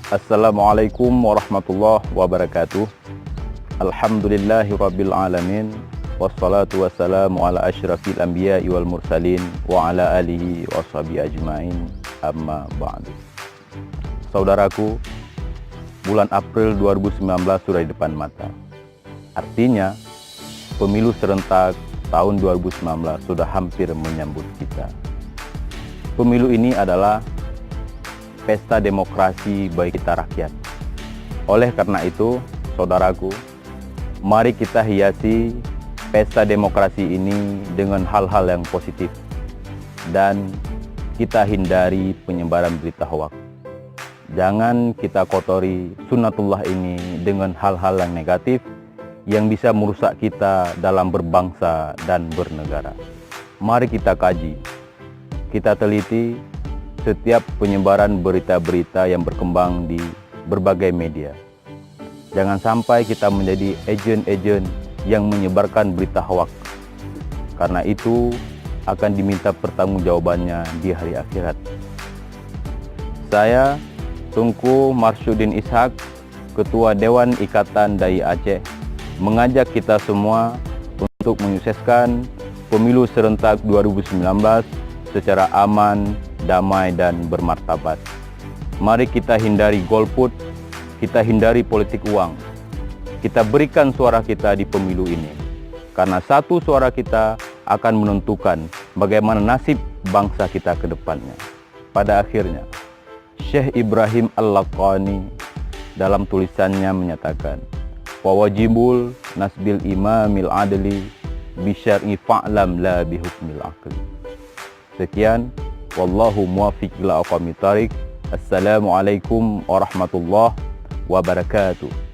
Assalamualaikum warahmatullahi wabarakatuh. Alhamdulillahirabbil alamin. Wassalatu wassalamu ala asyrafil anbiya'i wal mursalin wa ala alihi washabihi ajmain. Amma ba'du. Saudaraku, bulan April 2019 sudah di depan mata. Artinya, pemilu serentak tahun 2019 sudah hampir menyambut kita. Pemilu ini adalah pesta demokrasi bagi kita rakyat. Oleh karena itu, saudaraku, mari kita hiasi pesta demokrasi ini dengan hal-hal yang positif dan kita hindari penyebaran berita hoaks. Jangan kita kotori sunnatullah ini dengan hal-hal yang negatif yang bisa merusak kita dalam berbangsa dan bernegara. Mari kita kaji, kita teliti setiap penyebaran berita-berita yang berkembang di berbagai media. Jangan sampai kita menjadi agen-agen yang menyebarkan berita hoaks. Karena itu akan diminta pertanggungjawabannya di hari akhirat. Saya, Tunku Marsudin Ishak, Ketua Dewan Ikatan Dai Aceh, mengajak kita semua untuk menyukseskan pemilu serentak 2019 secara aman, damai, dan bermartabat. Mari kita hindari golput, kita hindari politik uang. Kita berikan suara kita di pemilu ini. Karena satu suara kita akan menentukan bagaimana nasib bangsa kita ke depannya. Pada akhirnya, Syekh Ibrahim Al-Laqani dalam tulisannya menyatakan, "Wawajibul nasbil imamil adli bisyar'i fa'lam la bihukmil aqli." Sekian, wallahu muwaffiq ila aqwamit thariq. Assalamualaikum warahmatullahi wabarakatuh.